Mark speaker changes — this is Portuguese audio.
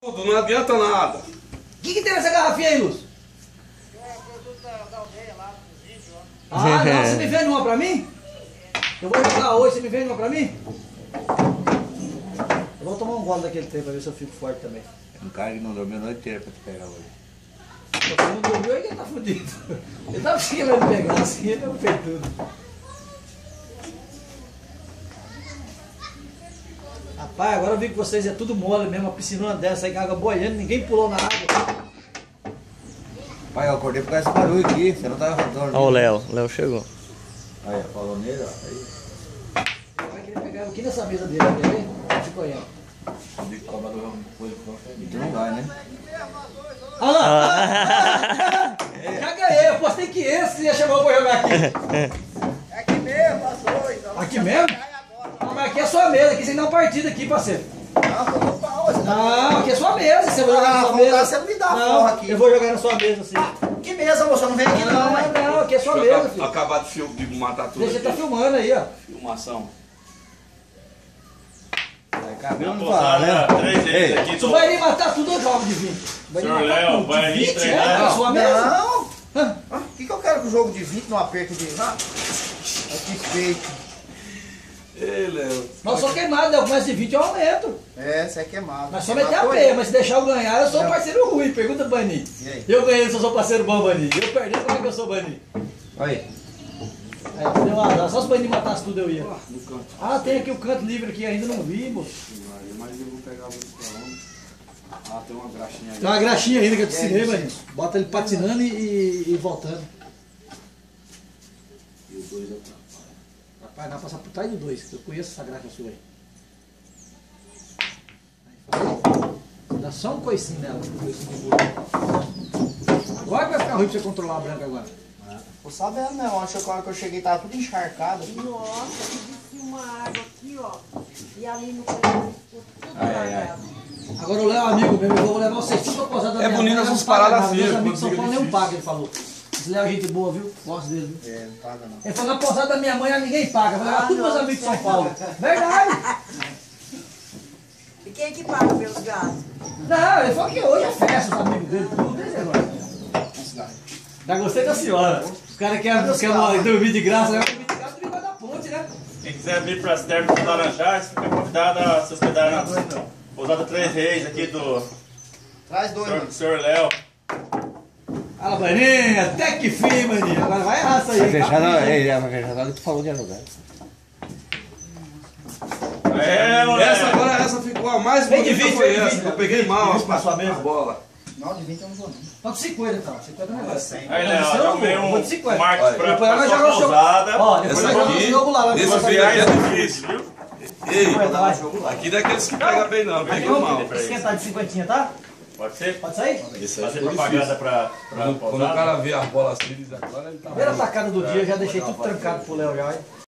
Speaker 1: Tudo, não adianta nada.
Speaker 2: O que tem nessa garrafinha aí, Lúcio?
Speaker 3: É produto da aldeia lá, do vídeo, ó.
Speaker 2: Ah, não, você me vende uma pra mim? Eu vou jogar hoje, você me vende uma pra mim? Eu vou tomar um gole daquele tempo pra ver se eu fico forte também.
Speaker 4: Um cara que não dormiu a noite inteira pra te pegar hoje.
Speaker 2: Se você não dormiu, aí ele tá fudido. Ele tava conseguindo me pegar assim, ele não fez tudo. Rapaz, agora eu vi que vocês é tudo mole mesmo, a piscinona dessa aí, água boiando, ninguém pulou na água.
Speaker 4: Pai, eu acordei por causa desse barulho aqui, você não tava dormindo.
Speaker 5: Olha o Léo chegou.
Speaker 4: Aí, falou nele, ó. Aí.
Speaker 2: Ele vai querer pegar aqui nessa mesa dele, quer ver? Ficou aí, ó.
Speaker 4: De cobra do coisa tu não vai, né?
Speaker 2: Ah lá! Já ganhei, eu postei 500, você ia chamar eu pra jogar aqui.
Speaker 3: É aqui mesmo, as dois. ó.
Speaker 2: Aqui mesmo? Não, mas aqui é sua mesa, aqui você dá uma partida aqui, parceiro.
Speaker 3: Não, tô no pau, você tá
Speaker 2: Não, aqui é sua mesa, você vai jogar na sua mesa.
Speaker 3: Você não me dá
Speaker 2: Não,
Speaker 3: porra aqui.
Speaker 2: eu vou jogar na sua mesa, assim.
Speaker 3: Que mesa, moça? Eu não venho aqui não, hein?
Speaker 2: Não, aqui é sua
Speaker 1: Deixa eu
Speaker 2: mesa, filho.
Speaker 1: acabar de matar tudo.
Speaker 2: Você tá
Speaker 1: aqui.
Speaker 2: filmando aí, ó.
Speaker 1: Filmação.
Speaker 4: Cabelo não
Speaker 6: Posada,
Speaker 4: fala, né?
Speaker 6: 3 vezes aqui
Speaker 2: Tu
Speaker 6: do
Speaker 2: vai me matar tudo ou jogo de 20? Vai me
Speaker 6: Senhor
Speaker 2: matar
Speaker 6: Léo,
Speaker 2: tudo.
Speaker 6: vai
Speaker 2: De
Speaker 6: me
Speaker 2: 20,
Speaker 6: treinar.
Speaker 2: é a sua mesa?
Speaker 3: Não.
Speaker 2: Hã?
Speaker 3: O que eu quero com o jogo de 20 no aperto de... Ah, que feito.
Speaker 1: Ei, Léo.
Speaker 2: Mas eu sou queimado, eu começo de 20 eu aumento.
Speaker 3: É, você é queimado.
Speaker 2: Mas só meter a peia, mas se deixar eu ganhar, eu sou um parceiro ruim. Pergunta pro Bani.
Speaker 3: E aí?
Speaker 2: Eu ganhei se eu sou parceiro bom, Bani. Eu perdi, como é que eu sou Bani?
Speaker 4: Aí.
Speaker 2: Aí, deu uma azar. Só se o Bani matasse tudo eu ia.
Speaker 1: No canto.
Speaker 2: Ah, tem aqui o canto livre aqui, ainda não vi, moço.
Speaker 1: Mas eu vou pegar muito pra onde? Ah, tem uma graxinha aí.
Speaker 2: Tem uma graxinha ainda que eu te
Speaker 3: E aí,
Speaker 2: ensinei,
Speaker 3: Luciano?
Speaker 2: Bani. Bota ele patinando e voltando.
Speaker 1: E os dois atrás.
Speaker 2: Rapaz, dá pra passar por trás do 2, eu conheço essa graxa sua aí. Aí, dá só um coicinho nela. Um coicinho de burro. Agora que vai ficar ruim pra você controlar a branca agora.
Speaker 3: Tô sabendo, né? Ontem, a hora que eu cheguei, tava tudo encharcado.
Speaker 7: Nossa, que descia uma água aqui, ó. E ali no canto ficou tudo largado.
Speaker 2: Agora o Léo é amigo meu, eu vou levar vocês tudo pra posar da minha
Speaker 1: bonito
Speaker 2: mãe,
Speaker 1: essas
Speaker 2: não paga
Speaker 1: paradas
Speaker 2: nada.
Speaker 1: assim,
Speaker 2: Meus
Speaker 1: quando
Speaker 2: amigos São
Speaker 1: fica
Speaker 2: Paulo nem
Speaker 1: difícil.
Speaker 2: paga, ele falou. Esse Léo é gente boa, viu? Gosto dele, viu?
Speaker 3: É, não paga não.
Speaker 2: Ele falou, na posada da minha mãe ninguém paga. Eu vou levar
Speaker 7: Ah,
Speaker 2: tudo meus
Speaker 7: não,
Speaker 2: amigos de São
Speaker 7: certo.
Speaker 2: Paulo. Verdade!
Speaker 7: E quem é que paga meus gastos?
Speaker 2: Não, ele falou que hoje é festa, os amigos dele, tudo esse negócio. Já gostei da senhora. Os caras querem dormir de graça, né? Dormir de graça, dormir da ponte, né?
Speaker 6: Quem quiser vir para as terras do Laranjais, fica convidado a se hospedar na Pousada 3 Reis aqui do
Speaker 3: Traz dois, mano.
Speaker 6: Senhor Léo.
Speaker 2: Fala, Maninha, até que fim, Maninha. Agora vai errar isso aí.
Speaker 4: Vai fechar
Speaker 2: tá?
Speaker 4: que tu falou de alugar.
Speaker 6: É, moleque.
Speaker 1: Essa ficou a mais
Speaker 2: Vem de
Speaker 1: bonita,
Speaker 2: 20,
Speaker 1: foi
Speaker 2: vem de
Speaker 1: essa.
Speaker 2: 20,
Speaker 1: Eu peguei mal
Speaker 2: pra sua mesa.
Speaker 1: a bola.
Speaker 3: Não, de 20 eu não vou não.
Speaker 2: Então 50 então. 50 não vai.
Speaker 6: Aí, Léo, eu arrumei
Speaker 2: vou de 50.
Speaker 6: marketing para
Speaker 2: Depois nós
Speaker 6: sua
Speaker 2: jogamos o jogo.
Speaker 6: pousada.
Speaker 2: Ó, depois
Speaker 1: Essa
Speaker 2: nós jogamos
Speaker 1: aqui,
Speaker 2: o jogo lá.
Speaker 1: esse
Speaker 2: Vai
Speaker 1: viagem é
Speaker 2: fazer.
Speaker 1: difícil, viu? Ei, aqui daqueles que pega bem não,
Speaker 2: Aqui
Speaker 1: pega mal.
Speaker 2: vamos esquentar de 50, tá?
Speaker 6: Pode ser?
Speaker 2: Pode sair?
Speaker 1: Isso aí
Speaker 6: Fazer
Speaker 1: ficou
Speaker 6: propaganda
Speaker 1: difícil.
Speaker 6: para
Speaker 1: Quando o cara vê as bolas assim, diz agora ele tá...
Speaker 2: Primeira tacada do dia, eu já deixei tudo trancado pro Léo já. Hein?